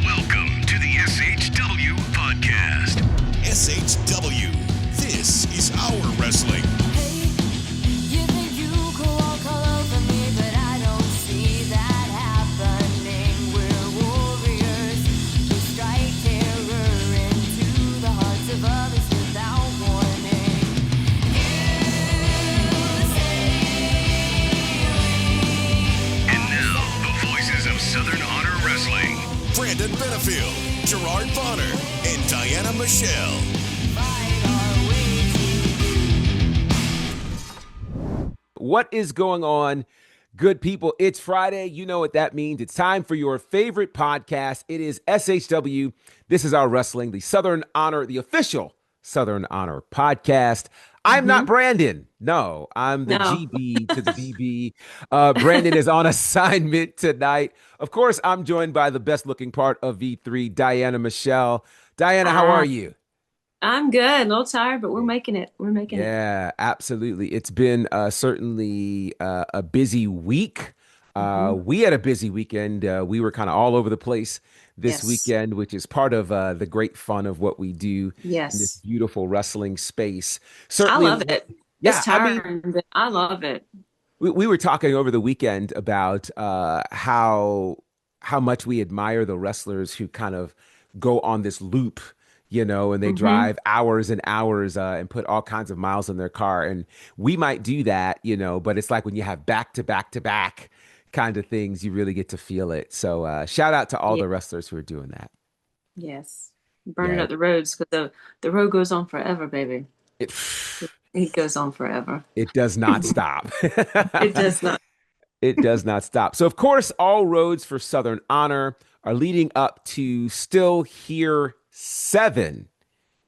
Welcome to the SHW podcast. SHW, this is our wrestling. Hey, you think you could walk all over me, but I don't see that happening. We're warriors who strike terror into the hearts of others without warning. You say And now, the Voices of Southern Honor Wrestling. Brandon Benefield, Gerard Bonner, and Diana Michelle. fight our way to What is going on, good people? It's Friday. You know what that means. It's time for your favorite podcast. It is SHW. This is our wrestling, the Southern Honor, the official Southern Honor podcast. I'm not Brandon. No, I'm the No. GB to the BB. Brandon is on assignment tonight. Of course, I'm joined by the best looking part of V3, Diana Michelle. Diana, how are you? I'm good. A little tired, but we're making it. We're making it. Yeah, absolutely. It's been certainly a busy week. We had a busy weekend. We were kind of all over the place this Yes. weekend, which is part of the great fun of what we do in this Yes. beautiful wrestling space. I Certainly, love it. Yeah, It's I mean, tiring, but I love it. we were talking over the weekend about how much we admire the wrestlers who kind of go on this loop, and they drive hours and hours and put all kinds of miles in their car. And we might do that, but it's like when you have back to back to back kind of things, you really get to feel it. So shout out to all Yeah. the wrestlers who are doing that. Yes. Burning Yeah. up the roads because the road goes on forever, baby. It, It goes on forever. it does not stop. It does not. It does not stop. So, of course, all roads for Southern Honor are leading up to Still Here 7.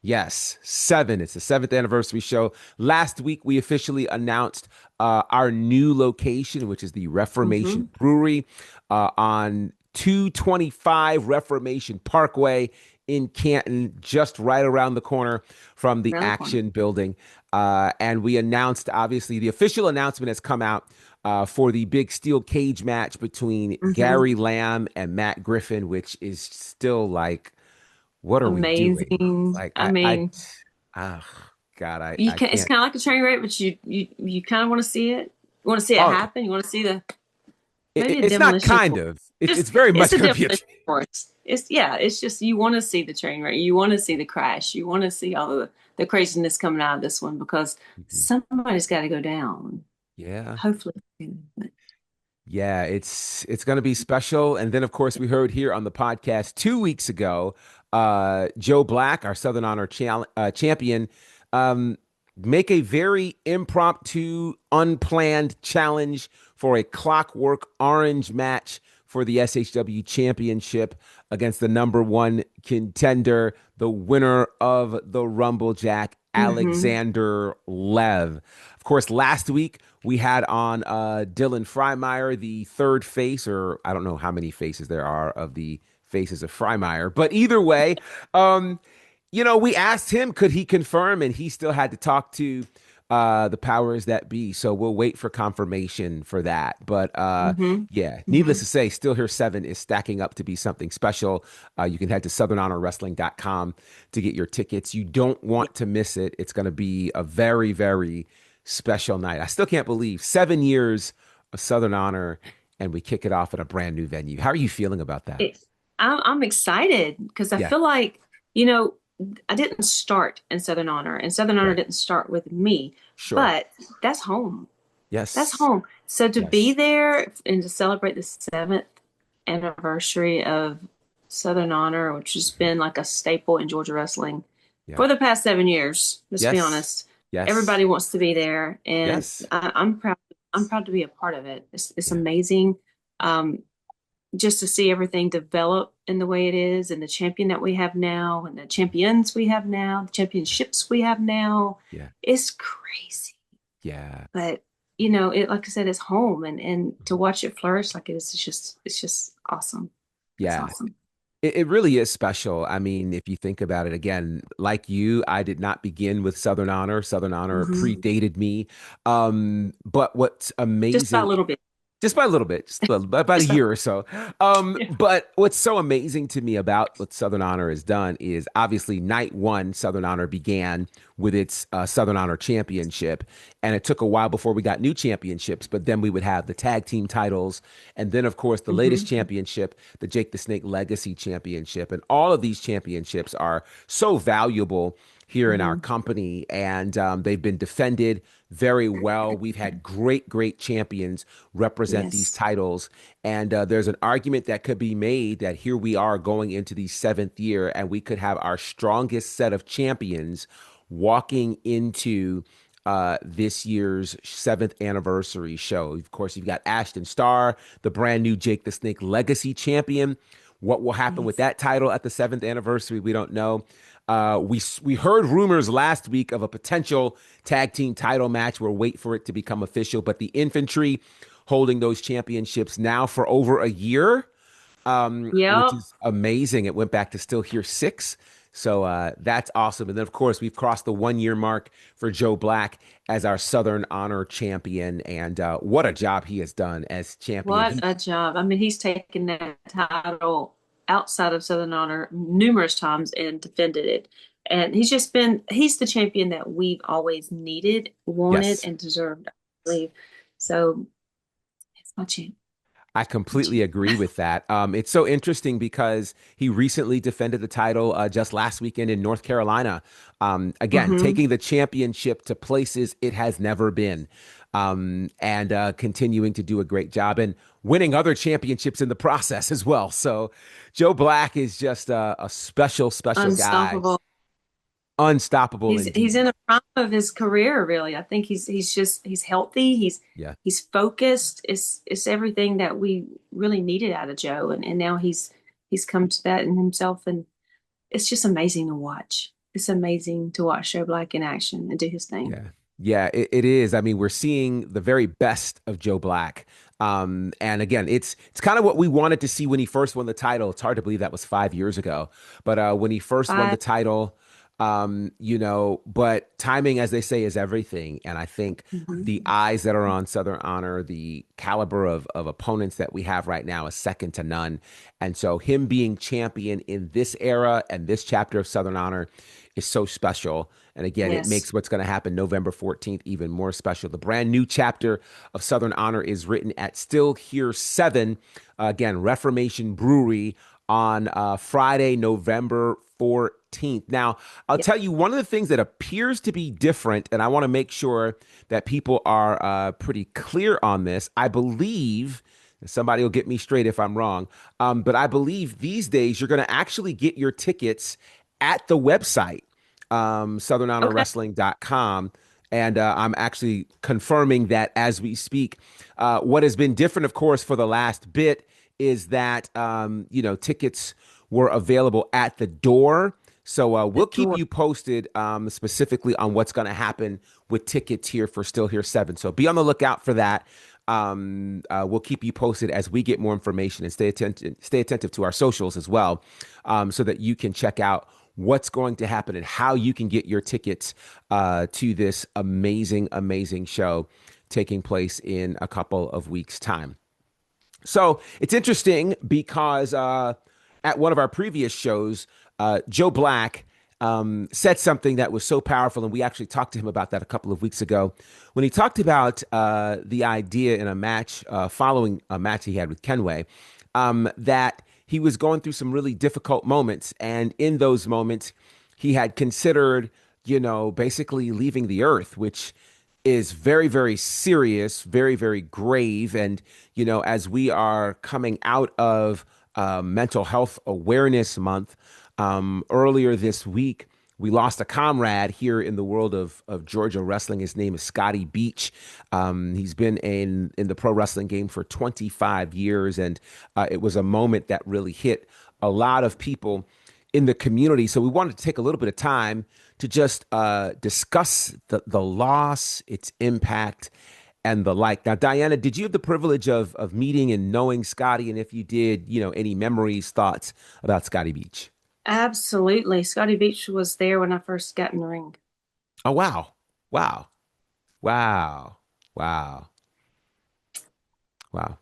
Yes, 7. It's the 7th anniversary show. Last week, we officially announced our new location, which is the Reformation Brewery on 225 Reformation Parkway in Canton, just right around the corner from the Around the corner. Action Building. And we announced, obviously, the official announcement has come out for the big steel cage match between Gary Lamb and Matt Griffin, which is still like, what are we doing? Amazing. Like, I mean, God, I it's can't. kind of like a train wreck, but you kind of want to see it. You want to see it Oh. happen. You want to see the maybe a It's not demolition kind course. of. It's very much It's a going to be a demolition course. It's just you want to see the train wreck. You want to see the crash. You want to see all the craziness coming out of this one because somebody's got to go down. Yeah. Hopefully. Yeah, it's going to be special. And then, of course, we heard here on the podcast 2 weeks ago, Joe Black, our Southern Honor champion, make a very impromptu, unplanned challenge for a Clockwork Orange match for the SHW Championship against the number one contender, the winner of the Rumble Jack, Alexander Lev. Of course, last week we had on Dylan Freimeyer, the third face, or I don't know how many faces there are of the faces of Freimeyer, but either way, we asked him, could he confirm, and he still had to talk to the powers that be. So we'll wait for confirmation for that. But yeah, needless to say, Still Here 7 is stacking up to be something special. You can head to southernhonorwrestling.com to get your tickets. You don't want to miss it. It's going to be a very, very special night. I still can't believe 7 years of Southern Honor, and we kick it off at a brand new venue. How are you feeling about that? I'm excited because I feel like, I didn't start in Southern Honor, and Southern Honor didn't start with me, but that's home. Yes. That's home. So to be there and to celebrate the 7th anniversary of Southern Honor, which has been like a staple in Georgia wrestling for the past 7 years, let's be honest. Yes. Everybody wants to be there, and I'm proud. I'm proud to be a part of it. It's amazing. Just to see everything develop in the way it is, and the champion that we have now, and the champions we have now, the championships we have now. Yeah. It's crazy. Yeah. But it, like I said, it's home, and to watch it flourish like it is, it's just awesome. Yeah. It's awesome. It really is special. I mean, if you think about it again, like you, I did not begin with Southern Honor. Southern Honor Hmm. predated me. But what's Just by a amazing, little bit. just by a little bit, just about a Just by, year or so. yeah. But what's so amazing to me about what Southern Honor has done is obviously night one, Southern Honor began with its Southern Honor Championship. And it took a while before we got new championships, but then we would have the tag team titles. And then, of course, the latest Hmm. championship, the Jake the Snake Legacy Championship. And all of these championships are so valuable here in our Hmm. company, and they've been defended very well. We've had great, great champions represent these Yes. titles, and there's an argument that could be made that here we are going into the seventh year, and we could have our strongest set of champions walking into this year's seventh anniversary show. Of course, you've got Ashton Starr, the brand new Jake the Snake Legacy champion. What will happen with Yes. that title at the seventh anniversary? We don't know. We heard rumors last week of a potential tag team title match. We'll wait for it to become official. But the infantry holding those championships now for over a year, which Yep. is amazing. It went back to still here six. So that's awesome. And then, of course, we've crossed the 1 year mark for Joe Black as our Southern Honor champion. And what a job he has done as champion. What a job. I mean, he's taken that title outside of Southern Honor numerous times and defended it. And he's the champion that we've always needed, wanted, Yes. and deserved, I believe. So it's my champ. I My completely champ. agree with that. It's so interesting because he recently defended the title just last weekend in North Carolina. Again, Hmm. taking the championship to places it has never been, and continuing to do a great job and winning other championships in the process as well. So, Joe Black is just a special, special guy. Unstoppable. Unstoppable He's indeed. in the prime of his career, really. I think he's healthy. Yeah. He's focused. It's everything that we really needed out of Joe, and now he's come to that in himself, and it's just amazing to watch. It's amazing to watch Joe Black in action and do his thing. Yeah. Yeah, it is. I mean, we're seeing the very best of Joe Black. And again, it's kind of what we wanted to see when he first won the title. It's hard to believe that was 5 years ago. But when he first won the I title, but timing, as they say, is everything. And I think the Mhm. eyes that are on Southern Honor, the caliber of opponents that we have right now is second to none. And so him being champion in this era and this chapter of Southern Honor is so special. And again, it Yes. makes what's going to happen November 14th even more special. The brand new chapter of Southern Honor is written at Still Here 7, again, Reformation Brewery on Friday, November 14th. Now, I'll Yeah. tell you one of the things that appears to be different, and I want to make sure that people are pretty clear on this. I believe. Somebody will get me straight if I'm wrong. But I believe these days you're going to actually get your tickets at the website, Okay. southernhonorwrestling.com. And I'm actually confirming that as we speak. What has been different, of course, for the last bit is that, tickets were available at the door. So The we'll keep door. you posted specifically on what's going to happen with tickets here for Still Here 7. So be on the lookout for that. We'll keep you posted as we get more information and stay attentive to our socials as well, so that you can check out what's going to happen and how you can get your tickets to this amazing, amazing show taking place in a couple of weeks' time. So it's interesting because at one of our previous shows, Joe Black said something that was so powerful, and we actually talked to him about that a couple of weeks ago when he talked about the idea in a match following a match he had with Kenway, that he was going through some really difficult moments, and in those moments, he had considered, basically leaving the earth, which is very, very serious, very, very grave. And, as we are coming out of Mental Health Awareness Month, earlier this week, we lost a comrade here in the world of Georgia wrestling. His name is Scotty Beach. He's been in the pro wrestling game for 25 years, and it was a moment that really hit a lot of people in the community. So we wanted to take a little bit of time to just discuss the loss, its impact, and the like. Now, Diana, did you have the privilege of meeting and knowing Scotty? And if you did, any memories, thoughts about Scotty Beach? Absolutely. Scotty Beach was there when I first got in the ring. Oh, wow. Wow. Wow. Wow. Wow.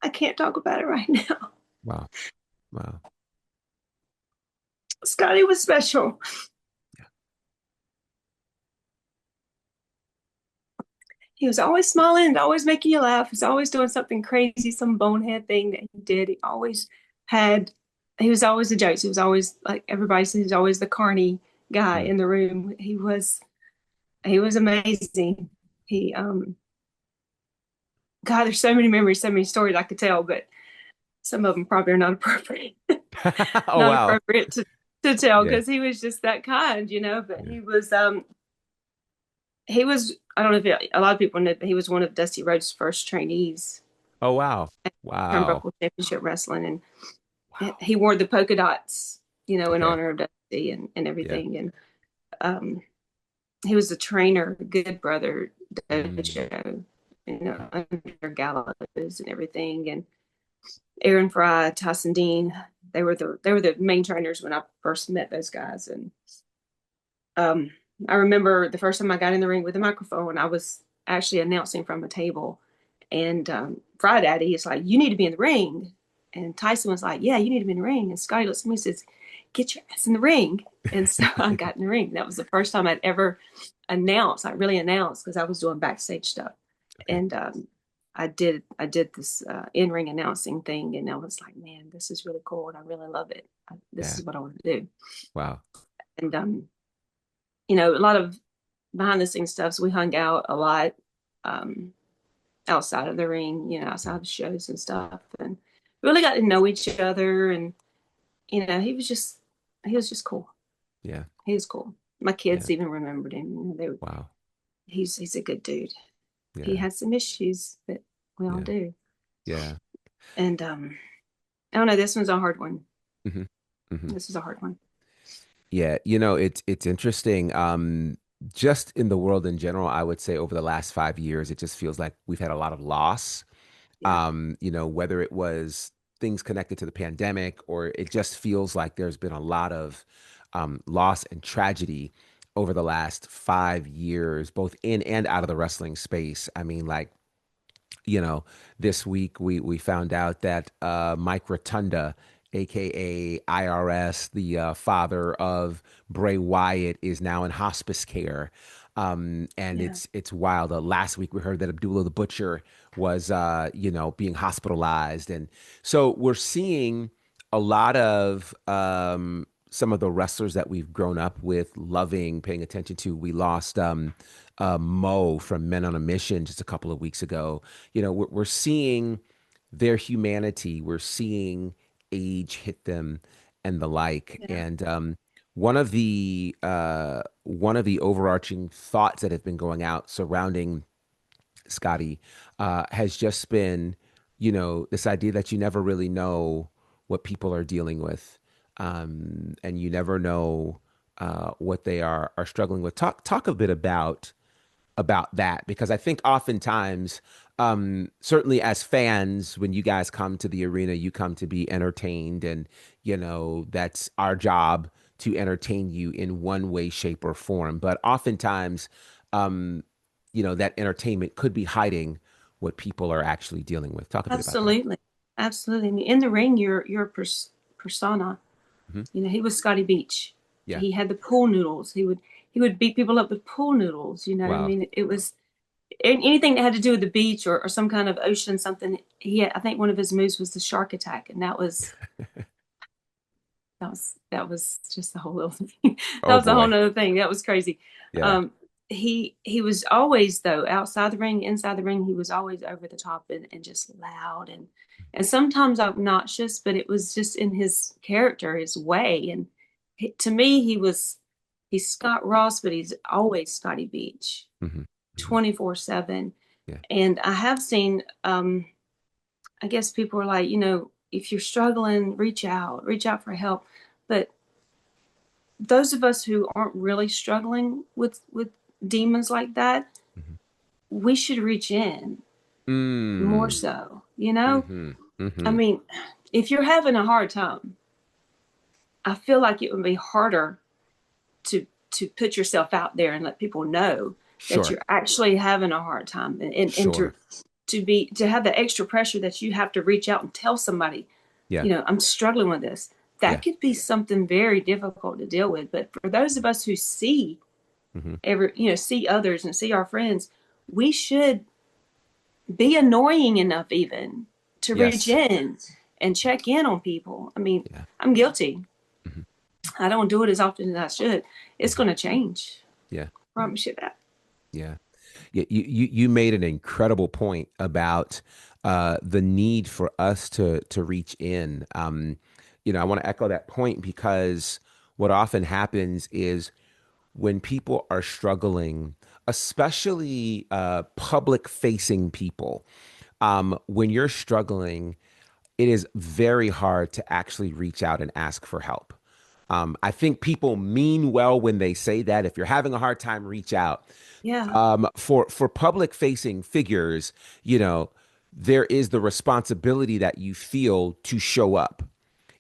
I can't talk about it right now. Wow. Wow. Scotty was special. He was always smiling, always making you laugh. He's always doing something crazy, some bonehead thing that he did. Had, he was always the jokes. He was always like everybody says, he was always the carny guy Mm. in the room. He was amazing. He, God, there's so many memories, so many stories I could tell, but some of them probably are not appropriate, Oh, not wow. appropriate to tell Yeah. because he was just that kind, but Yeah. he was, I don't know if a lot of people know, but he was one of Dusty Rhodes' first trainees Oh, wow. at Wow. Turnbuckle Championship Wrestling. And Wow. he wore the polka dots, in Okay. honor of Dusty and Yeah. everything. And um, he was the trainer, Good Brother Mm. Dojo, under Gallows and everything. And Aaron Fry, Tyson Dean, they were the main trainers when I first met those guys. And um, I remember the first time I got in the ring with a microphone, I was actually announcing from a table. And Fry Daddy is like, "You need to be in the ring." And Tyson was like, "Yeah, you need to be in the ring." And Scotty looks at me and says, "Get your ass in the ring." And so I got in the ring. That was the first time I'd ever announced, like really announced, because I was doing backstage stuff. Okay. And I did this in-ring announcing thing, and I was like, "Man, this is really cool, and I really love it. This Yeah. is what I want to do." Wow. And a lot of behind the scenes stuff. So we hung out a lot um, outside of the ring, outside of shows and stuff, and really got to know each other. And he was just cool. Yeah. He was cool. My Yeah. kids even remembered him. Wow. He's a good dude. He Yeah. has some issues, but we all Yeah. do. Yeah. And I don't know. This one's a hard one. Hmm. Hmm. This is a hard one. Yeah. It's interesting. Just in the world in general, I would say over the last 5 years, it just feels like we've had a lot of loss. Yeah, Whether it was things connected to the pandemic or it just feels like there's been a lot of loss and tragedy over the last 5 years, both in and out of the wrestling space. I mean, like, you know, this week we found out that Mike Rotunda, aka IRS, the father of Bray Wyatt, is now in hospice care. And yeah, it's wild. Last week we heard that Abdullah the Butcher was being hospitalized, and so we're seeing a lot of some of the wrestlers that we've grown up with, loving, paying attention to. We lost Mo from Men on a Mission just a couple of weeks ago. We're seeing their humanity. We're seeing age hit them and the like. yeah. And one of the overarching thoughts that have been going out surrounding Scotty has just been, this idea that you never really know what people are dealing with, and you never know what they are struggling with. Talk a bit about that, because I think oftentimes, certainly as fans, when you guys come to the arena, you come to be entertained, and that's our job to entertain you in one way, shape, or form. But oftentimes, um, that entertainment could be hiding what people are actually dealing with. Talk a bit about that. Absolutely, absolutely. I mean, in the ring, you're a persona. Hmm. He was Scotty Beach. Yeah. He had the pool noodles. He would beat people up with pool noodles. I Wow. mean, it was anything that had to do with the beach or some kind of ocean, something. I think one of his moves was the shark attack, and that was just the whole little thing. That Oh was a whole boy. nother thing. That was crazy. Yeah. Um, he was always, though, outside the ring, inside the ring, he was always over the top and just loud and sometimes obnoxious, but it was just in his character, his way. And to me, he's Scott Ross, but he's always Scotty Beach, Hmm. Hmm. 24/7. Yeah. And I have seen, I guess people are like, if you're struggling, reach out for help. But those of us who aren't really struggling with demons like that, Hmm. we should reach in more Mm. so, you know? Mm-hmm. I Mm-hmm. mean, if you're having a hard time, I feel like it would be harder to put yourself out there and let people know that Sure. you're actually having a hard time, and Sure. to have the extra pressure that you have to reach out and tell somebody, Yeah. I'm struggling with this. Yeah. That could be something very difficult to deal with. But for those of us who Mm-hmm. see others and see our friends, we should be annoying enough even to reach Yes. in and check in on people. I mean, Yeah. I'm guilty. Mm-hmm. I don't do it as often as I should. It's Mm-hmm. going to change. Yeah. I promise you that. Yeah. Yeah, you made an incredible point about the need for us to reach in. I want to echo that point because what often happens is when people are struggling, especially public facing people, when you're struggling, it is very hard to actually reach out and ask for help. I think people mean well when they say that. If you're having a hard time, reach out. Yeah. For public facing figures, you know, there is the responsibility that you feel to show up.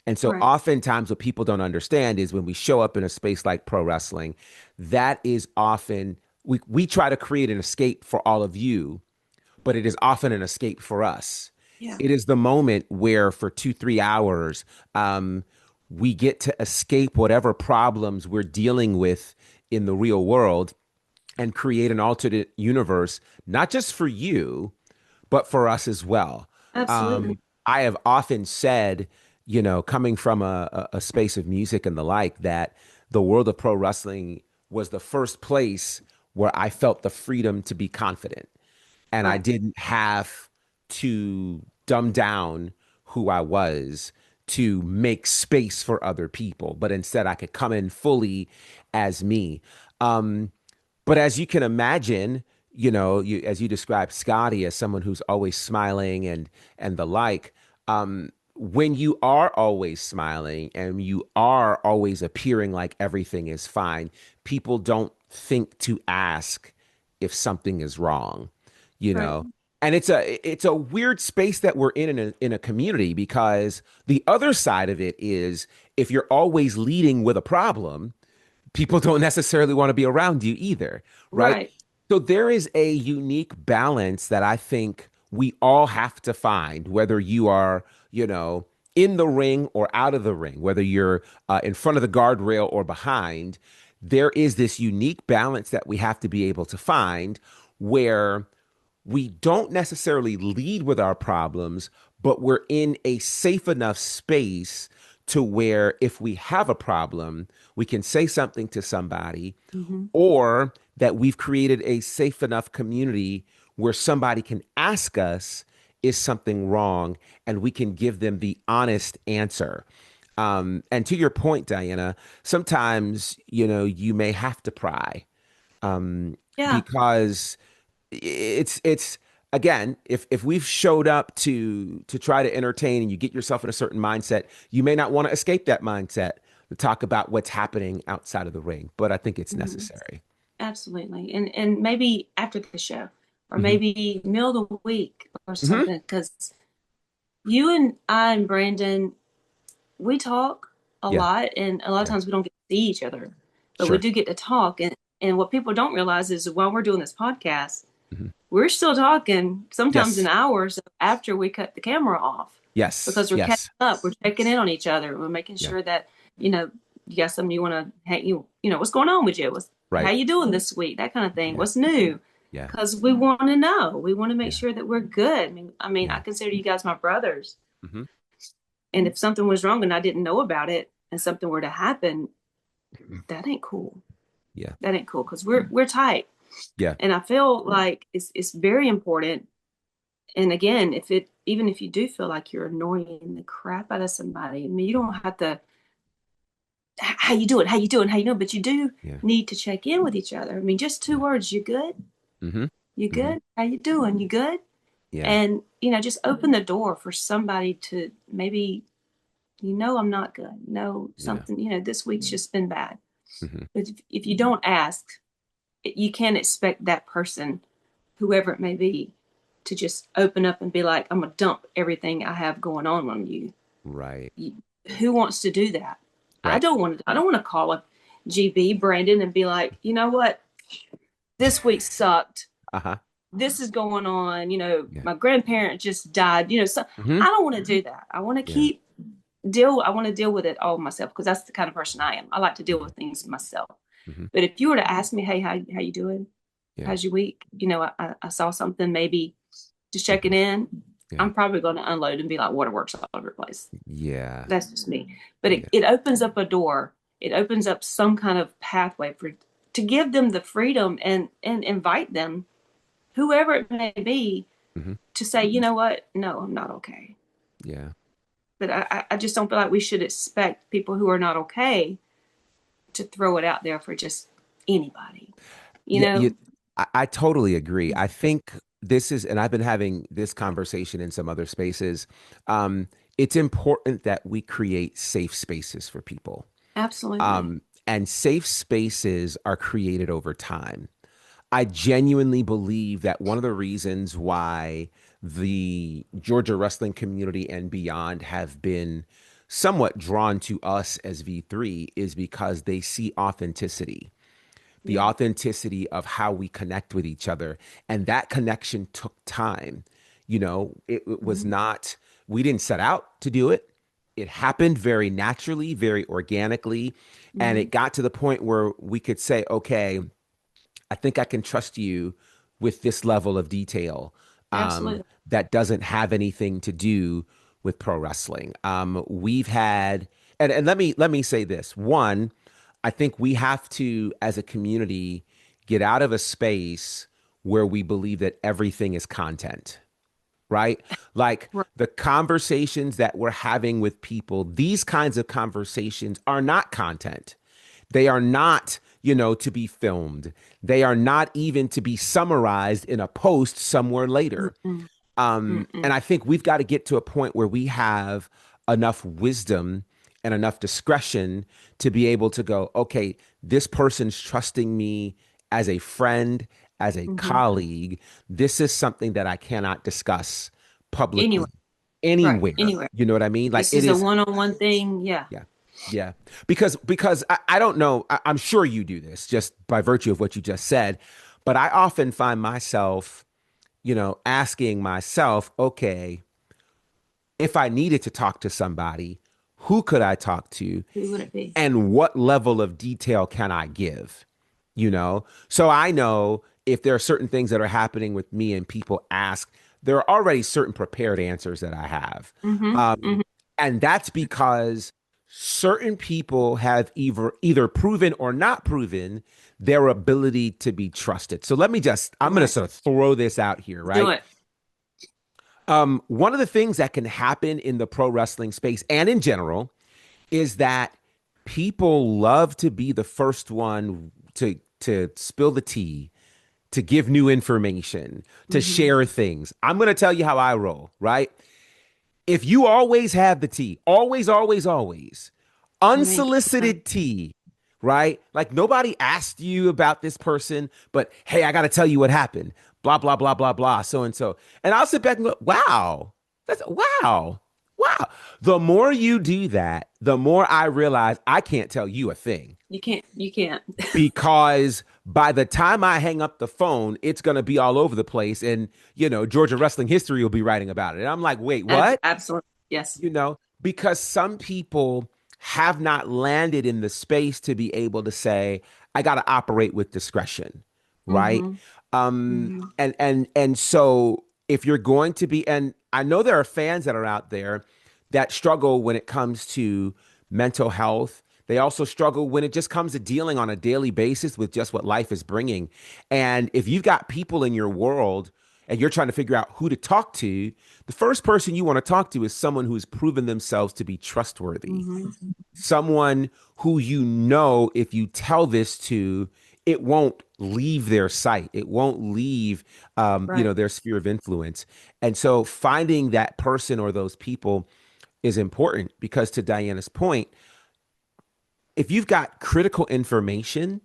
And so Right. oftentimes what people don't understand is when we show up in a space like pro wrestling, that is often we try to create an escape for all of you, but it is often an escape for us. Yeah. It is the moment where for 2, 3 hours, we get to escape whatever problems we're dealing with in the real world and create an alternate universe, not just for you, but for us as well. Absolutely. I have often said, coming from a space of music and the like, that the world of pro wrestling was the first place where I felt the freedom to be confident. And I Right. didn't have to dumb down who I was to make space for other people, but instead I could come in fully as me. Um, but as you can imagine, as you described Scotty as someone who's always smiling and the like, when you are always smiling and you are always appearing like everything is fine, people don't think to ask if something is wrong, you Right. know. And it's a weird space that we're in a community because the other side of it is if you're always leading with a problem, people don't necessarily want to be around you either, right? Right. So there is a unique balance that I think we all have to find, whether you are, in the ring or out of the ring, whether you're in front of the guardrail or behind. There is this unique balance that we have to be able to find where we don't necessarily lead with our problems, but we're in a safe enough space to where if we have a problem, we can say something to somebody, Hmm. or that we've created a safe enough community where somebody can ask us, is something wrong? And we can give them the honest answer. And to your point, Diana, sometimes, you may have to pry Yeah. because it's again, if we've showed up to try to entertain and you get yourself in a certain mindset, you may not want to escape that mindset to talk about what's happening outside of the ring, but I think it's Hmm. necessary. Absolutely. And maybe after the show, or Hmm. maybe middle of the week or Hmm. something, because you and I and Brandon, we talk a Yeah. lot, and a lot of Yeah. times we don't get to see each other, but we Sure. do get to talk. And what people don't realize is while we're doing this podcast, Hmm. we're still talking sometimes in Yes. hours after we cut the camera off, Yes. because we're catching Yes. up, we're checking in on each other, we're making Yeah. sure that you know you got something you want to, hey, what's going on with you, how Right. you doing this week, that kind of thing, Yeah. what's new, Yeah. because we want to know, we want to make Yeah. sure that we're good. I mean, I Yeah. consider you guys my brothers, Hmm. and if something was wrong and I didn't know about it and something were to happen, that ain't cool. Yeah. That ain't cool, because we're tight. Yeah. And I feel like it's very important. And again, even if you do feel like you're annoying the crap out of somebody, I mean, you don't have to, how you doing, how you doing, how you doing, but you do Yeah. need to check in with each other. I mean, just two Yeah. words, you good? Hmm. You Hmm. good? How you doing? You good? Yeah. And, just open the door for somebody to maybe, I'm not good. No, Yeah. something, this week's just been bad. Hmm. But if you don't ask, you can't expect that person whoever it may be, to just open up and be like, I'm gonna dump everything I have going on you. Right. Who wants to do that? Right. I don't want to call up GB Brandon and be like, you know what, this week sucked. Uh-huh. This is going on. You know, Yeah. my grandparent just died. You know, so Mm-hmm. I don't want to do that. I want to I want to deal with it all myself, because that's the kind of person I am. I like to deal with things myself. Mm-hmm. But if you were to ask me, hey, how you doing? Yeah. How's your week? You know, I saw something, maybe just checking in. Yeah. I'm probably going to unload and be like, waterworks all over the place. Yeah. That's just me. But it opens up a door. It opens up some kind of pathway to give them the freedom and invite them, whoever it may be, Mm-hmm. to say, you know what? No, I'm not okay. Yeah. But I just don't feel like we should expect people who are not okay to throw it out there for just anybody. You know? I totally agree. I think this is, and I've been having this conversation in some other spaces. It's important that we create safe spaces for people. Absolutely. And safe spaces are created over time. I genuinely believe that one of the reasons why the Georgia wrestling community and beyond have been somewhat drawn to us as V3 is because they see authenticity, the authenticity of how we connect with each other. And that connection took time. You know, it was not, we didn't set out to do it. It happened very naturally, very organically. And it got to the point where we could say, okay, I think I can trust you with this level of detail, Absolutely. that doesn't have anything to do with pro wrestling. We've had, and let me say this. One, I think we have to, as a community, get out of a space where we believe that everything is content, right? Like Right. the conversations that we're having with people, these kinds of conversations are not content. They are not, to be filmed. They are not even to be summarized in a post somewhere later. Mm-mm. And I think we've got to get to a point where we have enough wisdom and enough discretion to be able to go, okay, this person's trusting me as a friend, as a Mm-hmm. colleague. This is something that I cannot discuss publicly Anyway, right. anywhere. Anywhere. You know what I mean? Like This it is a is. one-on-one thing. Yeah. Yeah. Yeah. Because I don't know, I'm sure you do this just by virtue of what you just said, but I often find myself, asking myself, okay, if I needed to talk to somebody, who could I talk to Who would it be? and what level of detail can I give? So I know if there are certain things that are happening with me and people ask, there are already certain prepared answers that I have. Mm-hmm. Mm-hmm. And that's because certain people have either proven or not proven their ability to be trusted. So I'm going to Right. sort of throw this out here, Do right? it. One of the things that can happen in the pro wrestling space and in general is that people love to be the first one to spill the tea, to give new information, to share things. I'm going to tell you how I roll, right? If you always have the tea, always, always, always, Thank you. unsolicited tea, right? Like nobody asked you about this person, but hey, I got to tell you what happened. Blah, blah, blah, blah, blah, so and so. And I'll sit back and go, wow, wow, wow. The more you do that, the more I realize I can't tell you a thing. You can't. You can't. Because by the time I hang up the phone, it's going to be all over the place. And, Georgia wrestling history will be writing about it. And I'm like, wait, what? Absolutely. Yes. Because some people have not landed in the space to be able to say, I got to operate with discretion. Right. Mm-hmm. And so if you're going to be, and I know there are fans that are out there that struggle when it comes to mental health. They also struggle when it just comes to dealing on a daily basis with just what life is bringing. And if you've got people in your world and you're trying to figure out who to talk to, the first person you want to talk to is someone who's proven themselves to be trustworthy. Mm-hmm. Someone who if you tell this to, it won't leave their sight. It won't leave, Right. their sphere of influence. And so finding that person or those people is important because, to Diana's point, if you've got critical information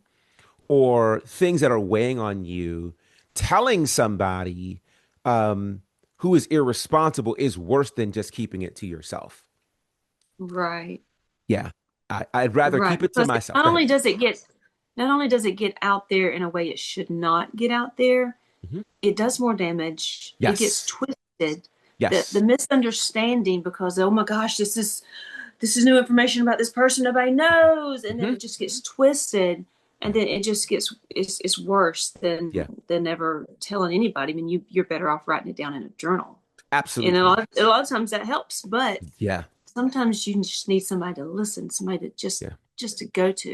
or things that are weighing on you telling somebody who is irresponsible is worse than just keeping it to yourself. Right. Yeah. I'd rather Right. keep it to Because myself. not Go ahead. only does it get not only does it get out there in a way it should not get out there, Mhm. it does more damage. It gets Yes. twisted. The Yes. misunderstanding because oh my gosh, this is new information about this person nobody knows, and then Hmm. it just gets twisted, and then it just gets it's worse Yeah. than ever telling anybody. I mean, you're better off writing it down in a journal, and Absolutely. a lot of times that helps, but Yeah. sometimes you just need somebody to listen, somebody to Yeah. just to go to.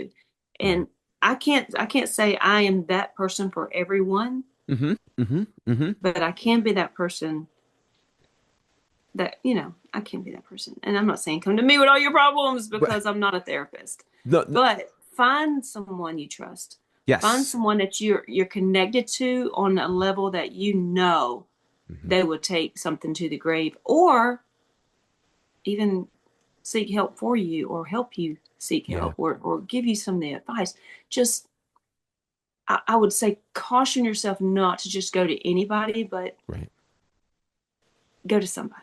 Yeah. And I can't say I am that person for everyone, Hmm. Hmm. Hmm. but I can be that person that, I can be that person. And I'm not saying come to me with all your problems But because I'm not a therapist. no, no. But find someone you trust. Find Yes. someone that you're connected to on a level that Hmm. they would take something to the grave or even seek help for you or help you seek Yeah. help or give you some of the advice. Just, I would say caution yourself not to just go to anybody, but Right. go to somebody.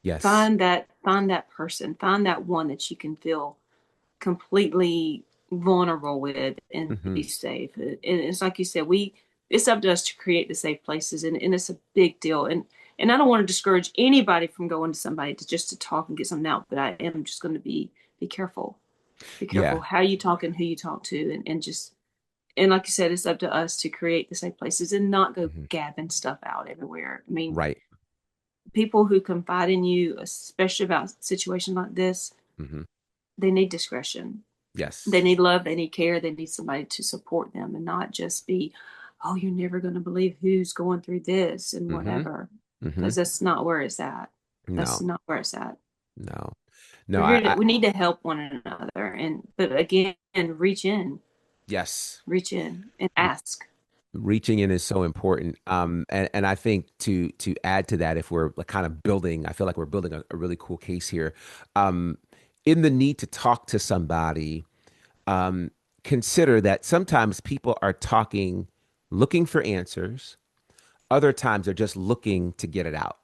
Yes. Find that person, find that one that you can feel completely vulnerable with and Hmm. be safe. And it's like you said, it's up to us to create the safe places and it's a big deal. And I don't want to discourage anybody from going to somebody to talk and get something out, but I am just going to be careful. Be careful Yeah. how you talk and who you talk to and just and like you said, it's up to us to create the safe places and not go Hmm. gabbing stuff out everywhere. I mean, Right. people who confide in you, especially about situations like this, Hmm. they need discretion. They Yes. need love, they need care, they need somebody to support them and not just be, oh, you're never going to believe who's going through this and Hmm. whatever. Hmm. Because that's not where it's at. That's No. not where it's at. No. No. I We need to help one another. But again, yes. reach in and ask. Reaching in is so important. And I think to add to that, if we're like kind of building, I feel like we're building a really cool case here. Um, in the need to talk to somebody, um, consider that sometimes people are talking, looking for answers. Other times they're just looking to get it out.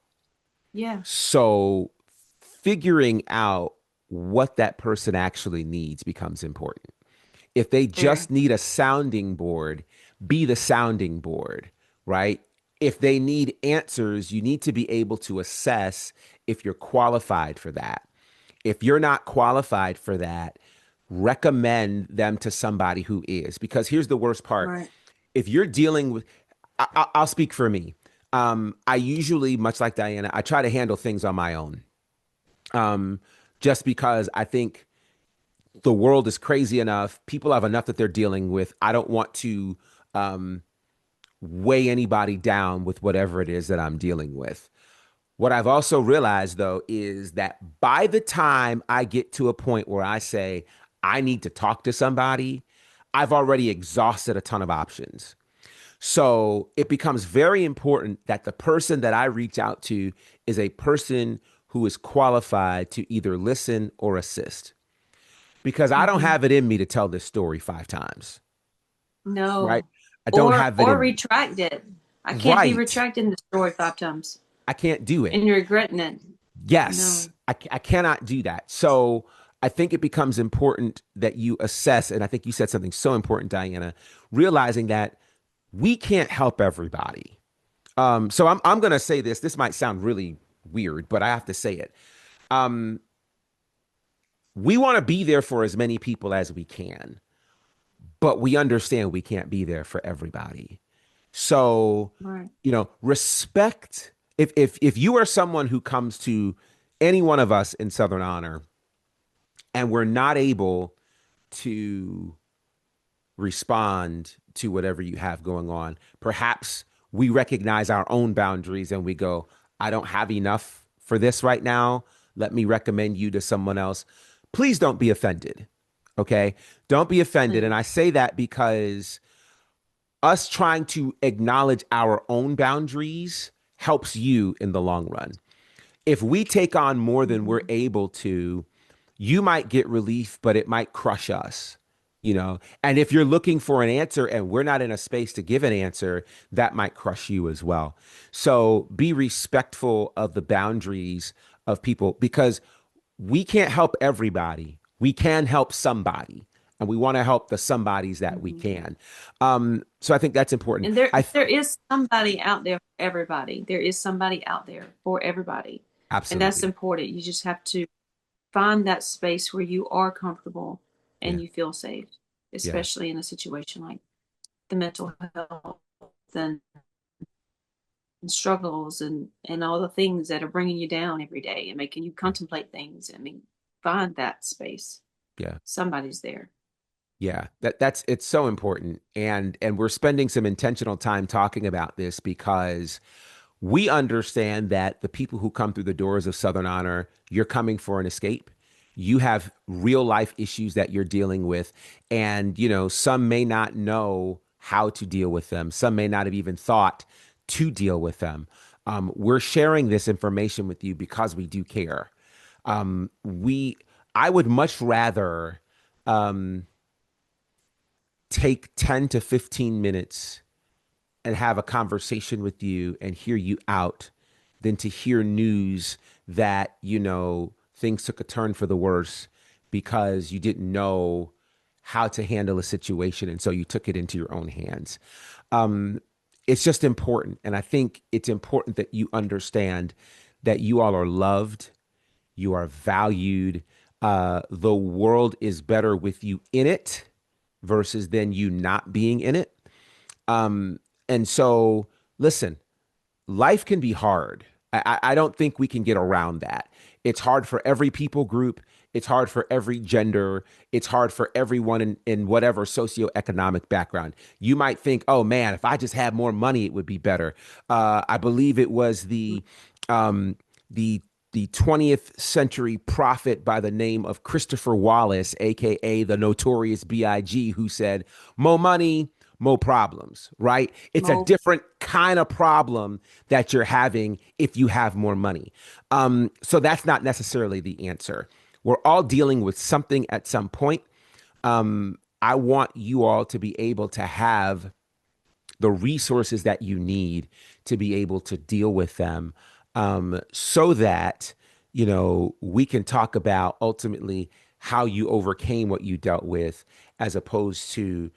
Yeah, So figuring out what that person actually needs becomes important. If they very. just need a sounding board, be the sounding board, right? If they need answers, you need to be able to assess if you're qualified for that. If you're not qualified for that, recommend them to somebody who is. Because here's the worst part. Right. If you're dealing with, I'll speak for me. I usually, much like Diana, I try to handle things on my own. Um, just because I think the world is crazy enough. People have enough that they're dealing with. I don't want to um, weigh anybody down with whatever it is that I'm dealing with. What I've also realized, though, is that by the time I get to a point where I say, I need to talk to somebody, I've already exhausted a ton of options. So it becomes very important that the person that I reach out to is a person who is qualified to either listen or assist because I don't Hmm. have it in me to tell this story 5 times, right? No. I don't have it Or in me. retract it. I can't be Right. retracting the story 5 times I can't do it. and you're regretting it. Yes. No. I cannot do that. So I think it becomes important that you assess, and I think you said something so important, Diana, realizing that we can't help everybody. So I'm gonna say this. This might sound really weird, but I have to say it. Um, we want to be there for as many people as we can, but we understand we can't be there for everybody. So, Right. respect. If you are someone who comes to any one of us in Southern Honor and we're not able to respond to whatever you have going on, perhaps we recognize our own boundaries and we go, I don't have enough for this right now. Let me recommend you to someone else. Please don't be offended. Okay. Don't be offended. And I Please. say that because us trying to acknowledge our own boundaries helps you in the long run. If we take on more than we're Mhm. able to, you might get relief, but it might crush us. And if you're looking for an answer and we're not in a space to give an answer, that might crush you as well. So be respectful of the boundaries of people because we can't help everybody. We can help somebody, and we want to help the somebodies that we Mhm. can. So I think that's important. And there is somebody out there for everybody. There is somebody out there for everybody. And that's Absolutely. important. You just have to find that space where you are comfortable and Yeah. you feel safe, Yeah. especially in a situation like the mental health and, and struggles and all the things that are bringing you down every day and making you contemplate things. I mean, find that space. Yeah. Somebody's there. Yeah, that's it's so important. And we're spending some intentional time talking about this because we understand that the people who come through the doors of Southern Honor, you're coming for an escape. You have real life issues that you're dealing with. And, some may not know how to deal with them. Some may not have even thought to deal with them. We're sharing this information with you because we do care. I would much rather take 10 to 15 minutes and have a conversation with you and hear you out than to hear news that, things took a turn for the worse because you didn't know how to handle a situation. And so you took it into your own hands. Um, it's just important. And I think it's important that you understand that you all are loved, you are valued. The world is better with you in it versus then you not being in it. And so, listen, life can be hard. I don't think we can get around that. It's hard for every people group. It's hard for every gender. It's hard for everyone in whatever socioeconomic background. You might think, oh man, if I just had more money, it would be better. I believe it was um, the the 20th century prophet by the name of Christopher Wallace, aka the notorious B.I.G., who said, "More money, more problems," right? It's a Mo, different kind of problem that you're having if you have more money. So that's not necessarily the answer. We're all dealing with something at some point. I want you all to be able to have the resources that you need to be able to deal with them so that we can talk about ultimately how you overcame what you dealt with as opposed to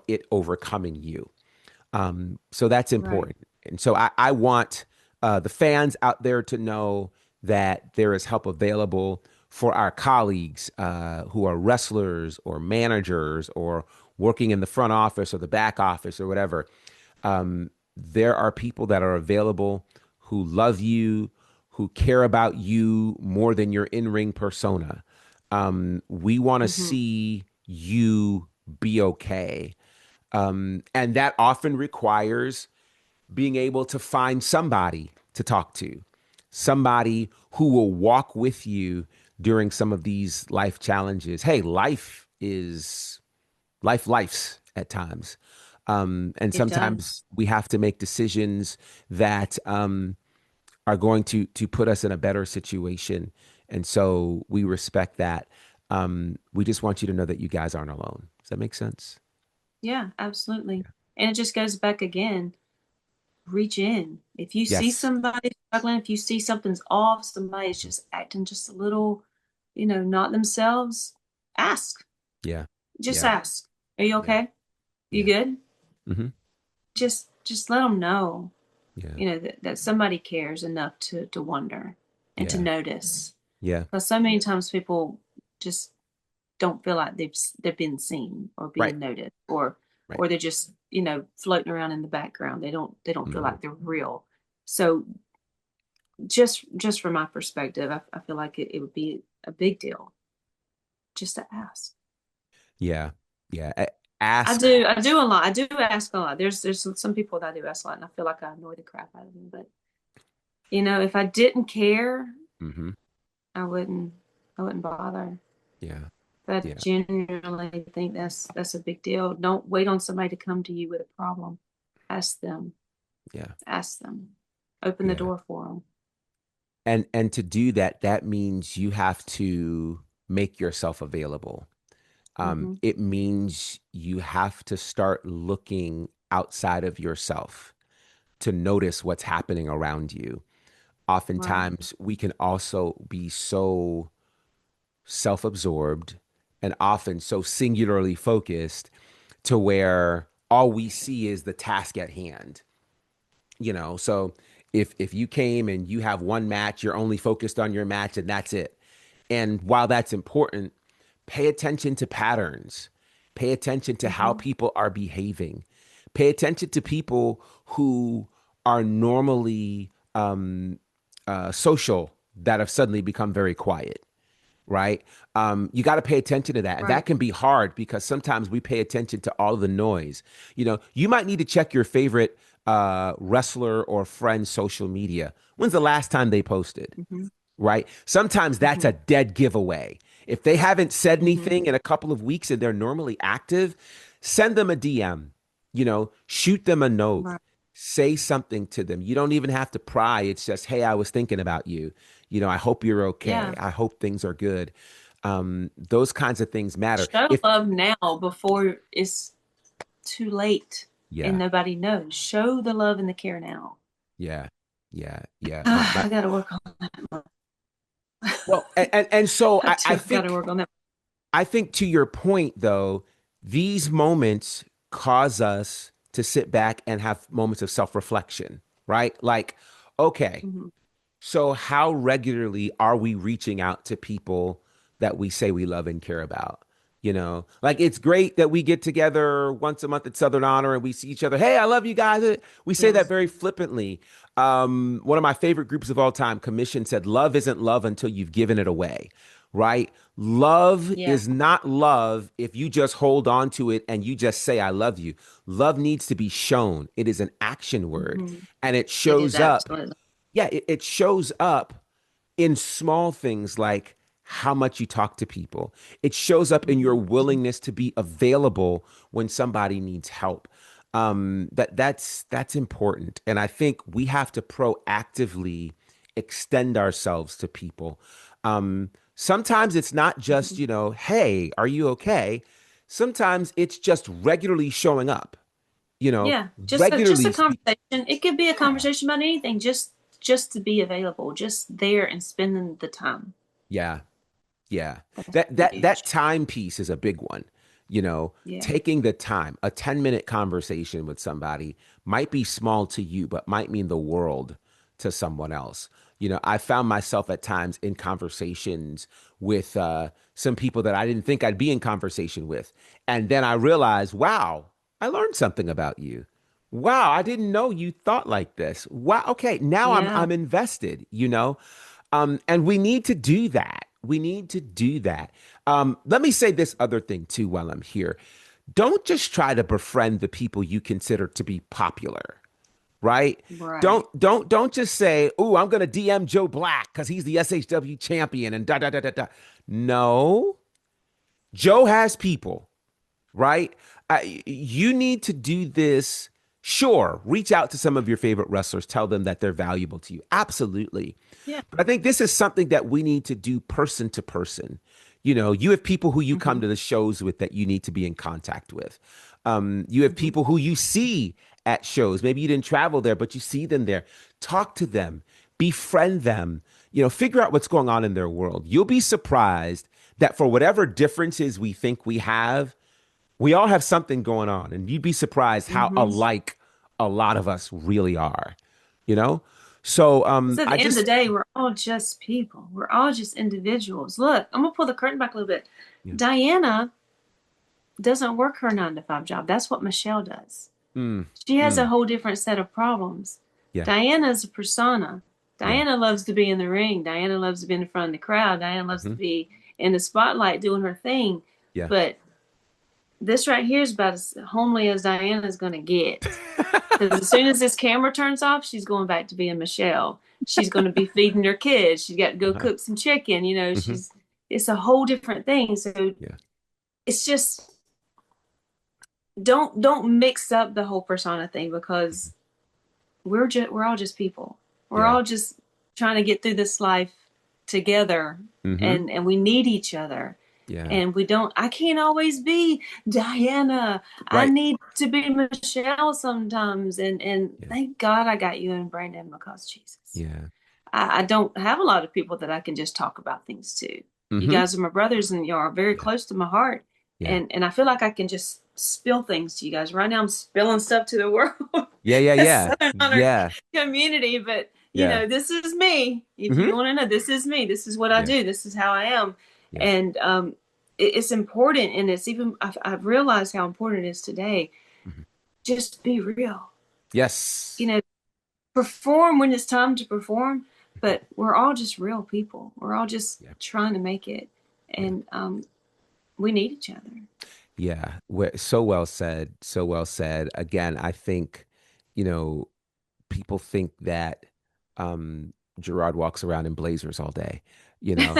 it overcoming you. So that's right. important. And so I want the fans out there to know that there is help available for our colleagues who are wrestlers or managers or working in the front office or the back office or whatever. There are people that are available who love you, who care about you more than your in ring persona. We want to Hmm. see you be okay. And that often requires being able to find somebody to talk to, somebody who will walk with you during some of these life challenges. Hey, life's at times. And It sometimes does. we have to make decisions that are going to put us in a better situation. And so we respect that. We just want you to know that you guys aren't alone. Does that make sense? Yeah, absolutely. And it just goes back again. Reach in. If you see Yes. somebody struggling, if you see something's off, somebody's just acting just a little, not themselves, ask. Yeah. Just Yeah. ask. Are you Yeah. okay? You Yeah. good? Hmm. Just let them know, Yeah. that somebody cares enough to wonder and to Yeah. notice. Yeah. Because so many times people just don't feel like they've been seen or Right. being noticed, or Right. or they're just floating around in the background. They don't feel Hmm. like they're real. So just from my perspective, I feel like it would be a big deal just to ask. Yeah. Yeah. I Ask. do I do a lot. I do ask a lot. There's some people that I do ask a lot, and I feel like I annoy the crap out of them. But if I didn't care, Hmm. I wouldn't I wouldn't bother. Yeah. But I Yeah. genuinely think that's a big deal. Don't wait on somebody to come to you with a problem. Ask them. Yeah. Ask them. Open the Yeah. door for them. And to do that, that means you have to make yourself available. Hmm. It means you have to start looking outside of yourself to notice what's happening around you. Right. Oftentimes, we can also be so self absorbed and often so singularly focused to where all we see is the task at hand. So if you came and you have one match, you're only focused on your match and that's it. And while that's important, pay attention to patterns, pay attention to how Hmm. people are behaving, pay attention to people who are normally social that have suddenly become very quiet, right? You got to pay attention to that. And that Right. can be hard because sometimes we pay attention to all the noise. You might need to check your favorite wrestler or friend's social media. When's the last time they posted? Hmm. Right? Sometimes that's Hmm. a dead giveaway. If they haven't said Hmm. anything in a couple of weeks and they're normally active, send them a DM, shoot them a note, Right. say something to them. You don't even have to pry. It's just, hey, I was thinking about you. I hope you're okay. Yeah. I hope things are good. Those kinds of things matter. Show love now before it's too late and Yeah, nobody knows. Show the love and the care now. yeah, yeah, yeah. I got to work on that. Well, and so I I too got to think work on that. I think to your point, though, these moments cause us to sit back and have moments of self-reflection, right? Like, okay, Hmm. so how regularly are we reaching out to people that we say we love and care about? Like it's great that we get together once a month at Southern Honor and we see each other. Hey, I love you guys. We say that Yes. very flippantly. One of my favorite groups of all time, Commission, said, "Love isn't love until you've given it away." Right? Love Yeah. is not love if you just hold on to it and you just say, "I love you." Love needs to be shown. It is an action word Hmm. and it It is shows up. absolutely. Yeah, it shows up in small things like how much you talk to people. It shows up in your Hmm. willingness to be available when somebody needs help. That's important, and I think we have to proactively extend ourselves to people. Sometimes it's not just hey, are you okay? Sometimes it's just regularly showing up. You know, Yeah. Just a regularly speak. conversation. It could be a Yeah. conversation about anything. Just to be available. Just there and spending the time. Yeah. Yeah. That's That huge. time piece is a big one. Yeah. Taking the time, a 10-minute conversation with somebody might be small to you, but might mean the world to someone else. I found myself at times in conversations with some people that I didn't think I'd be in conversation with. And then I realized, wow, I learned something about you. Wow, I didn't know you thought like this. Wow, okay, now I'm Yeah. I'm invested. And we need to do that. We need to do that. Let me say this other thing too while I'm here. Don't just try to befriend the people you consider to be popular, right? Right. Don't just say, "Ooh, I'm going to DM Joe Black because he's the SHW champion," and da da da da da. No, Joe has people, right? You need to do this. Sure, reach out to some of your favorite wrestlers, tell them that they're valuable to you. Absolutely. Yeah. But I think this is something that we need to do person to person. You have people who you come Hmm. to the shows with that you need to be in contact with. You have Hmm. people who you see at shows. Maybe you didn't travel there, but you see them there. Talk to them, befriend them, figure out what's going on in their world. You'll be surprised that for whatever differences we think we all have something going on, and you'd be surprised how Hmm. alike a lot of us really are, you know? So Because at I the end of the just day, we're all just people. We're all just individuals. Look, I'm gonna pull the curtain back a little bit. yeah. Diana doesn't work her 9 to 5 job. That's what Michelle does. Mm, She has a mm, whole different set of problems. yeah, Diana's a persona. yeah, Diana loves to be in the ring. Diana loves to be in front of the crowd. Diana loves to mhm, be in the spotlight doing her thing. yeah. But this right here is about as homely as Diana's going to get. Because as soon as this camera turns off, she's going back to being Michelle. She's going to be feeding her kids. She's got to go Uh-huh. cook some chicken. Mhm, It's a whole different thing. So yeah, it's just don't mix up the whole persona thing because we're all just people. We're yeah. all just trying to get through this life together Hmm. and we need each other. Yeah. And I can't always be Diana. I Right. need to be Michelle sometimes. And Yeah. thank God I got you and Brandon, because Jesus. Yeah. I don't have a lot of people that I can just talk about things to. You Mm-hmm. guys are my brothers, and you are very Yeah. close to my heart. Yeah. And I feel like I can just spill things to you guys. Right now I'm spilling stuff to the world. Yeah. Yeah. It's Yeah. Southern Honor Yeah. community, but Yeah. this is me. If Mm-hmm. you want to know, this is me. This is what I Yeah. do. This is how I am. Yeah. And it's important, and it's even I've realized how important it is today. Mhm. Just be real. Yes. You know, perform when it's time to perform, but we're all just real people. We're all just Yeah. trying to make it, Yeah. and we need each other. Yeah. So well said. So well said. Again, I think, you know, people think that um, Gerard walks around in blazers all day. You know,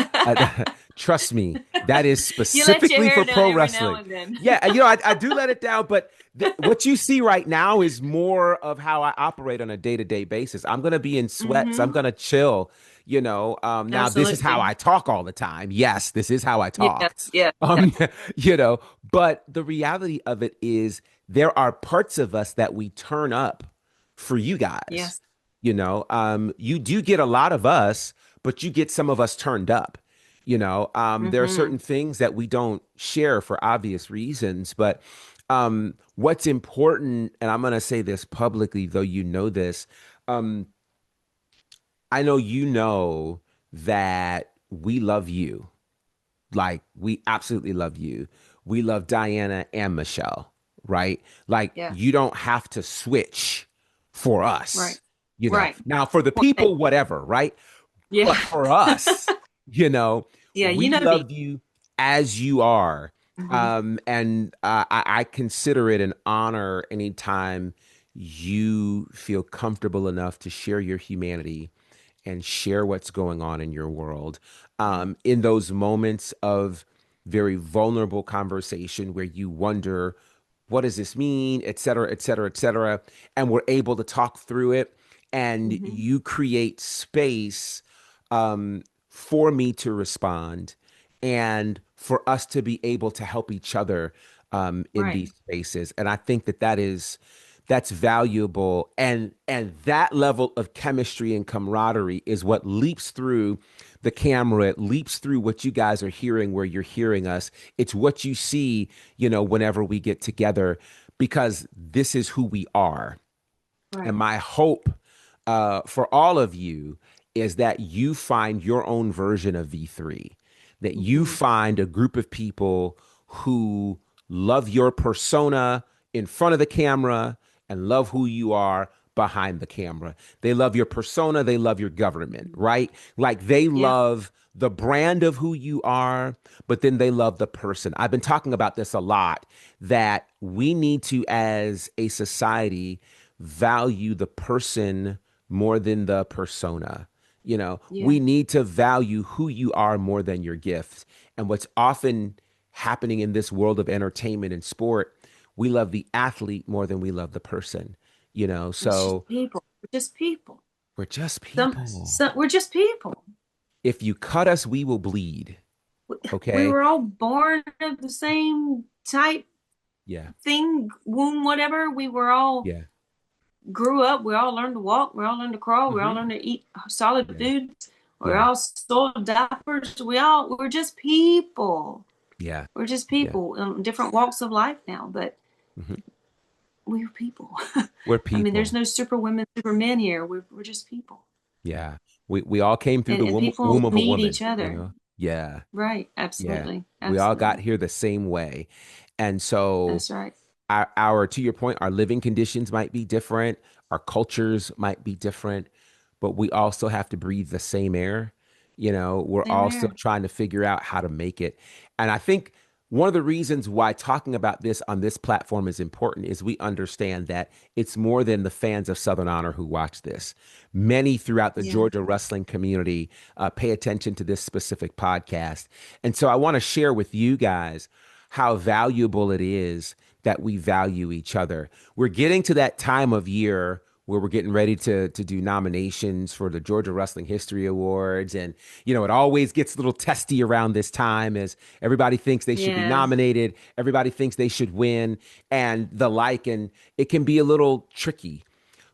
trust me, that is You let your specifically hair for down pro every now wrestling. and then. Yeah, I do let it down, but what you see right now is more of how I operate on a day-to-day basis. I'm gonna be in sweats. I'm Mm-hmm. gonna chill. Now this is how Absolutely. I talk all the time. Yes, this is how I talk. Yes. Yes. Yes. Um, but the reality of it is there are parts of us that we turn up for you guys. Yes. You do get a lot of us, but you get some of us turned up. There are Mm-hmm. certain things that we don't share for obvious reasons, but what's important, and I'm going to say this publicly, though you know this, um, I know you know that we love you. Like, we absolutely love you. We love Diana and Michelle, right? Like, Yeah. you don't have to switch for Right. us, Right. Now, for the Well, people, whatever, right? yeah. But for us, Yeah. You we know me. love you as you are. Mm-hmm. And I consider it an honor anytime you feel comfortable enough to share your humanity and share what's going on in your world. In those moments of very vulnerable conversation where you wonder, what does this mean, et cetera, et cetera, et cetera. And we're able to talk through it. And Mm-hmm. you create space for me to respond and for us to be able to help each other in Right. these spaces. And I think that's valuable. And that level of chemistry and camaraderie is what leaps through the camera. It leaps through what you guys are hearing where you're hearing us. It's what you see, whenever we get together, because this is who we are. And Right. my hope for all of you is that you find your own version of V3, that you Mm-hmm. find a group of people who love your persona in front of the camera and love who you are behind the camera. They love your persona, they love your government, right? Like, they Yeah. love the brand of who you are, but then they love the person. I've been talking about this a lot, that we need to, as a society, value the person more than the persona. Yeah. We need to value who you are more than your gift. And what's often happening in this world of entertainment and sport, we love the athlete more than we love the person. It's just So people. We're just people. we're just people. We're just people. If you cut us, we will bleed. We Okay. were all born of the same type Yeah. thing, womb, whatever. We were all Yeah. grew up. We all learned to walk. We all learned to crawl. We all Hmm. learned to eat solid Yeah. food. We Yeah. all sold diapers. We're just people. Yeah. We're just Yeah. people in different walks of life now, but Hmm. we're people. We're I mean, there's people. no super women, super men here. We're just people. Yeah. We all came through the And womb people of a need woman, each other. Yeah. Right. Yeah. Absolutely. We all got Absolutely. here the same way. And so That's right. to your point, our living conditions might be different, our cultures might be different, but we also have to breathe the same air. We're Same all still here. trying to figure out how to make it. And I think one of the reasons why talking about this on this platform is important is we understand that it's more than the fans of Southern Honor who watch this. Many throughout the Yeah. Georgia wrestling community pay attention to this specific podcast. And so I want to share with you guys how valuable it is that we value each other. We're getting to that time of year where we're getting ready to do nominations for the Georgia Wrestling History Awards. And, it always gets a little testy around this time as everybody thinks they should be Yeah. nominated, everybody thinks they should win, and the like. And it can be a little tricky.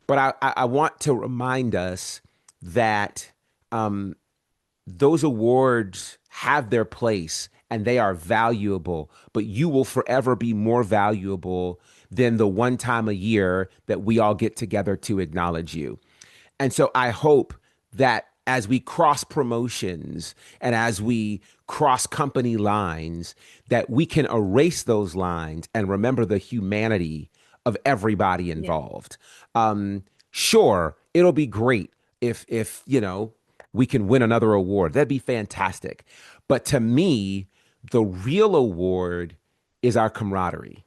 But I want to remind us that those awards have their place and they are valuable, but you will forever be more valuable than the one time a year that we all get together to acknowledge you. And so I hope that as we cross promotions and as we cross company lines, that we can erase those lines and remember the humanity of everybody Yeah. involved. Sure, it'll be great if we can win another award. That'd be fantastic. But to me, the real award is our camaraderie,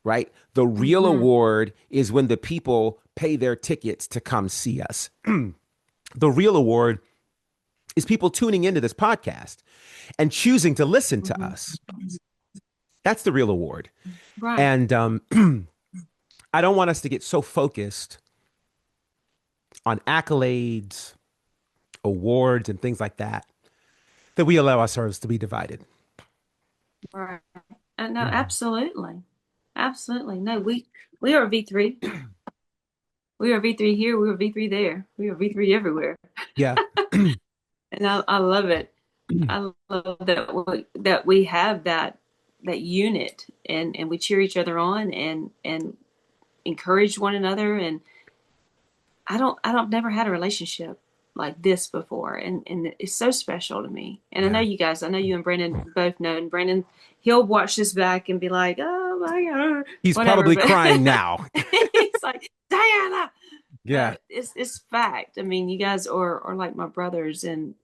right? The real Mm-hmm. award is when the people pay their tickets to come see us. The real award is people tuning into this podcast and choosing to listen to Mm-hmm. us. That's the real award. Right. And I don't want us to get so focused on accolades, awards, and things like that we allow ourselves to be divided. Right. No, absolutely. Absolutely. No, we are V3. We are V3 here. We are V3 there. We are V3 everywhere. Yeah. And I love it. I love that we have that unit and we cheer each other on and encourage one another. And I've never had a relationship like this before, and it's so special to me. And Yeah. I know you and Brandon both know, and Brandon, he'll watch this back and be like, oh my God, He's whatever, probably but- crying now. He's like, Diana. Yeah. It's fact. I mean, you guys are like my brothers, and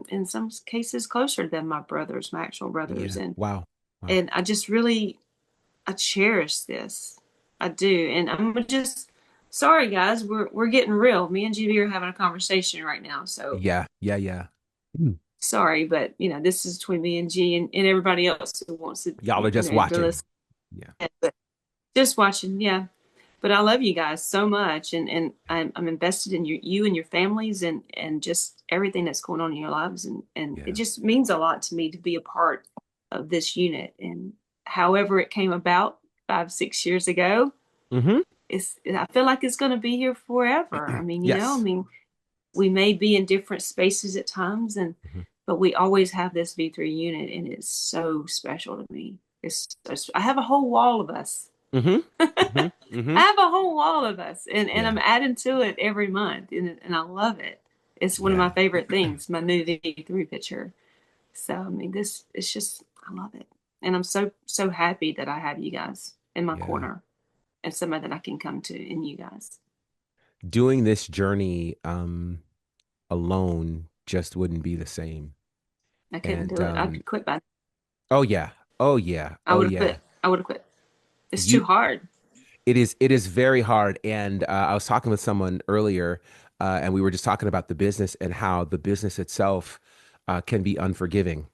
in some cases closer than my brothers, my actual brothers. Yeah. And Wow. and I just really I cherish this. I do. And I'm just sorry guys, we're getting real. Me and GB are having a conversation right now. So Yeah. sorry, but this is between me and G and everybody else who wants to Y'all are just to watching. listen. Yeah. But just watching, yeah. But I love you guys so much, and I'm invested in you and your families, and just everything that's going on in your lives, and Yeah. it just means a lot to me to be a part of this unit. And however it came about 5-6 years ago, Mm-hmm. I feel like it's going to be here forever. I mean, Yes. we may be in different spaces at times, Mhm. but we always have this V3 unit, and it's so special to me. I have a whole wall of us. Mm-hmm. Mm-hmm. I have a whole wall of us, and Yeah. I'm adding to it every month, and I love it. It's one of Yeah. my favorite things, my new V3 picture. So, I mean, it's just, I love it. And I'm so happy that I have you guys in my Yeah. corner and somebody that I can come to in you guys. Doing this journey alone just wouldn't be the same. I couldn't And do it. I'd quit by oh yeah. Oh yeah. I Oh would have yeah. quit. I would have quit. It's You- too hard. It is very hard. And I was talking with someone earlier, and we were just talking about the business and how the business itself can be unforgiving.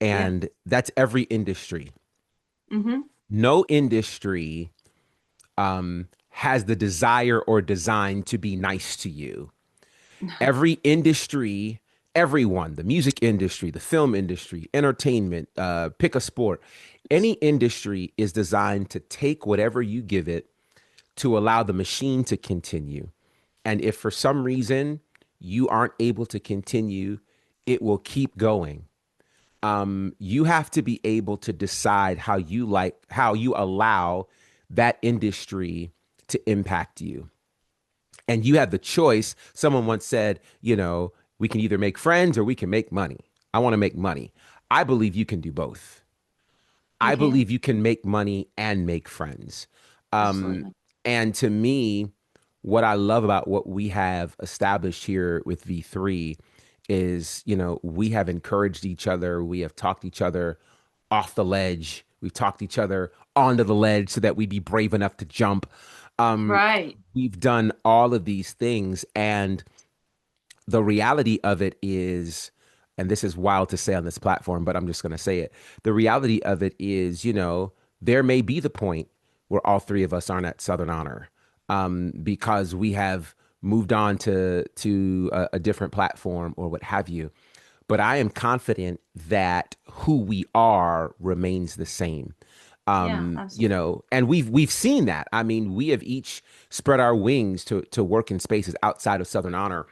And that's every industry. Mm-hmm. No industry has the desire or design to be nice to you. Every industry, everyone, the music industry, the film industry, entertainment, pick a sport, any industry is designed to take whatever you give it to allow the machine to continue. And if for some reason you aren't able to continue, it will keep going. You have to be able to decide how you allow that industry to impact you. And you have the choice. Someone once said, we can either make friends or we can make money. I want to make money. I believe you can do both. I believe you can make money and make friends. Absolutely. And to me, what I love about what we have established here with V3 is, we have encouraged each other. We have talked each other off the ledge. We've talked each other onto the ledge so that we be brave enough to jump. Right. We've done all of these things. And the reality of it is, and this is wild to say on this platform, but I'm just going to say it. The reality of it is, there may be the point where all three of us aren't at Southern Honor. because we have moved on to a different platform or what have you. But I am confident that who we are remains the same. Yeah, absolutely. And we've seen that. I mean, we have each spread our wings to work in spaces outside of Southern Honor,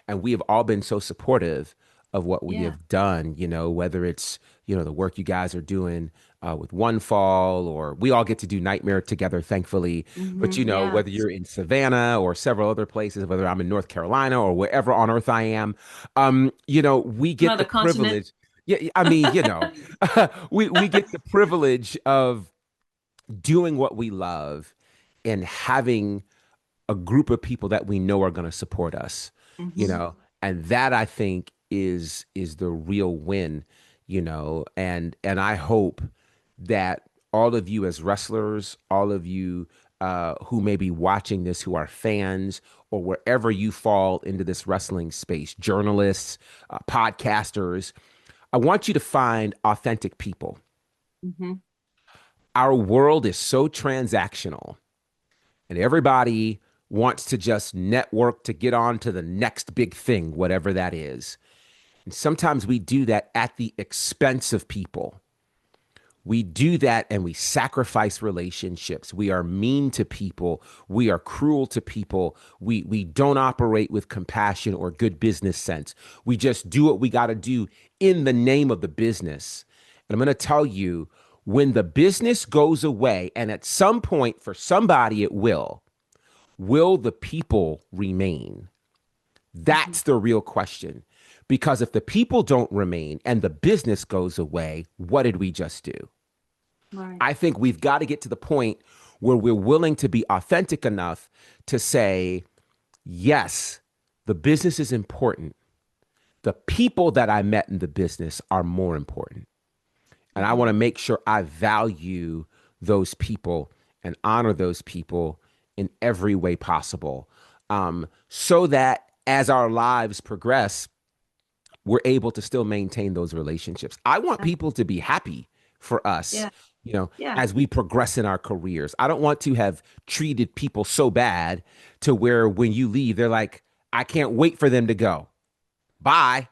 and we have all been so supportive of what we Yeah. have done, whether it's, the work you guys are doing with One Fall, or we all get to do Nightmare together, thankfully. But, Yeah. whether you're in Savannah or several other places, whether I'm in North Carolina or wherever on earth I am, we get Another the continent. privilege. Yeah, I mean, we get the privilege of doing what we love and having a group of people that we know are going to support us, you Hmm. know, and that I think is the real win, and I hope that all of you as wrestlers, all of you who may be watching this, who are fans or wherever you fall into this wrestling space, journalists, podcasters, I want you to find authentic people. Hmm. Our world is so transactional and everybody wants to just network to get on to the next big thing, whatever that is. And sometimes we do that at the expense of people. We do that and we sacrifice relationships. We are mean to people. We are cruel to people. We don't operate with compassion or good business sense. We just do what we got to do in the name of the business. And I'm going to tell you, when the business goes away, and at some point for somebody it will the people remain? Hmm. That's the real question. Because if the people don't remain and the business goes away, what did we just do? Right. I think we've got to get to the point where we're willing to be authentic enough to say, yes, the business is important. The people that I met in the business are more important. And I Hmm. want to make sure I value those people and honor those people in every way possible, so that as our lives progress, we're able to still maintain those relationships. I want people to be happy for us, Yeah. Yeah. as we progress in our careers. I don't want to have treated people so bad to where when you leave, they're like, I can't wait for them to go. Bye.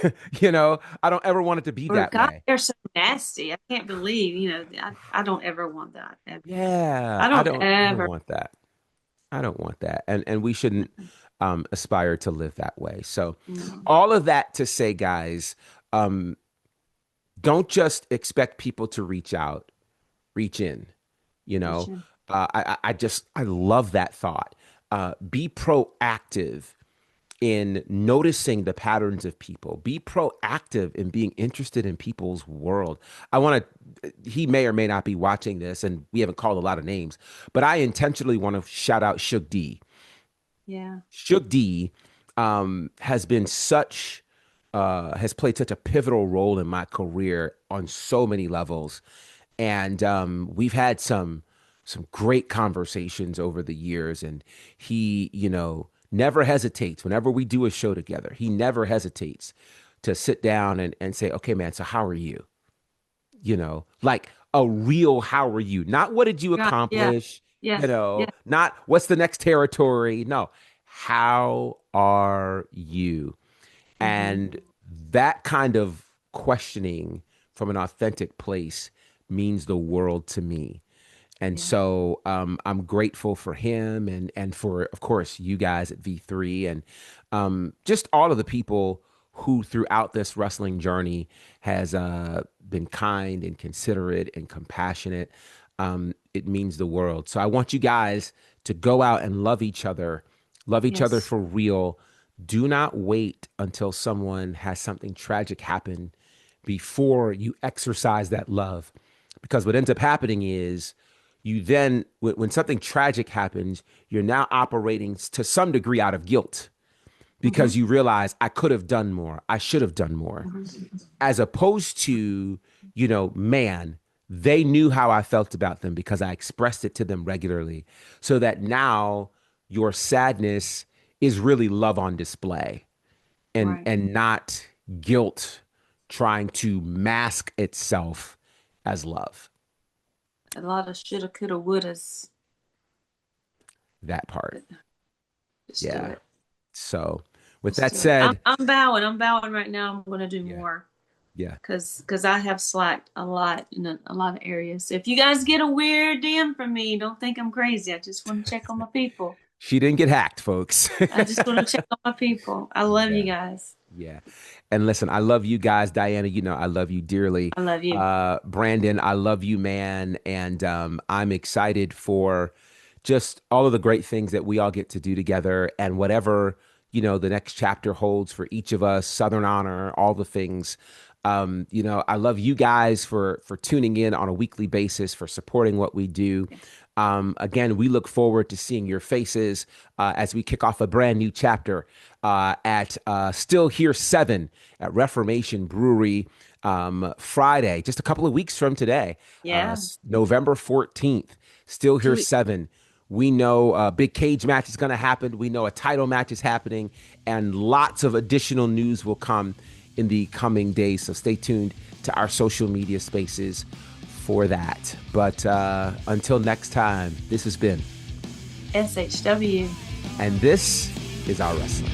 I don't ever want it to be Or that God, way. they're so nasty. I can't believe, I don't ever want that. Yeah, I I don't don't ever. want that. I don't want that. And we shouldn't aspire to live that way. So No. all of that to say, guys, um, don't just expect people to reach out, reach in. You know, Reaching. I love that thought. Be proactive in noticing the patterns of people. Be proactive in being interested in people's world. I want to, he may or may not be watching this, and we haven't called a lot of names, but I intentionally want to shout out Shook D. Yeah. Shook D has been has played such a pivotal role in my career on so many levels. And we've had some great conversations over the years. And he, never hesitates whenever we do a show together. He never hesitates to sit down and say, okay, man, so how are you? Like a real how are you? Not what did you Right. Yeah. accomplish, Yeah. Yeah. not what's the next territory. No, how are you? Hmm. And that kind of questioning from an authentic place means the world to me. And Yeah. so I'm grateful for him and for, of course, you guys at V3 and just all of the people who throughout this wrestling journey has been kind and considerate and compassionate. It means the world. So I want you guys to go out and love each other Yes. for real. Do not wait until someone has something tragic happen before you exercise that love. Because what ends up happening is you then, when something tragic happens, you're now operating to some degree out of guilt Hmm. because you realize I could have done more. I should have done more. Hmm. As opposed to, man, they knew how I felt about them because I expressed it to them regularly. So that now your sadness is really love on display and Right. and not guilt trying to mask itself as love. A lot of shoulda, coulda, wouldas. That part. Just do Yeah. it. So with Just that do it. said, I'm bowing. I'm bowing right now. I'm going to do yeah, more yeah. because I have slacked a lot in a lot of areas. So if you guys get a weird DM from me, don't think I'm crazy. I just want to check on my people. She didn't get hacked, folks. I just want to check on my people. I love you Yeah. guys. Yeah. And listen, I love you guys. Diana, you know, I love you dearly. I love you. Brandon, I love you, man. And I'm excited for just all of the great things that we all get to do together and whatever, you know, the next chapter holds for each of us, Southern Honor, all the things. You know, I love you guys for tuning in on a weekly basis, for supporting what we do. Again, we look forward to seeing your faces as we kick off a brand new chapter at Still Here 7 at Reformation Brewery Friday, just a couple of weeks from today, Yeah. November 14th. Still Here Sweet. 7. We know a big cage match is going to happen. We know a title match is happening, and lots of additional news will come in the coming days. So stay tuned to our social media spaces for that. But until next time, this has been SHW. and this is our wrestling.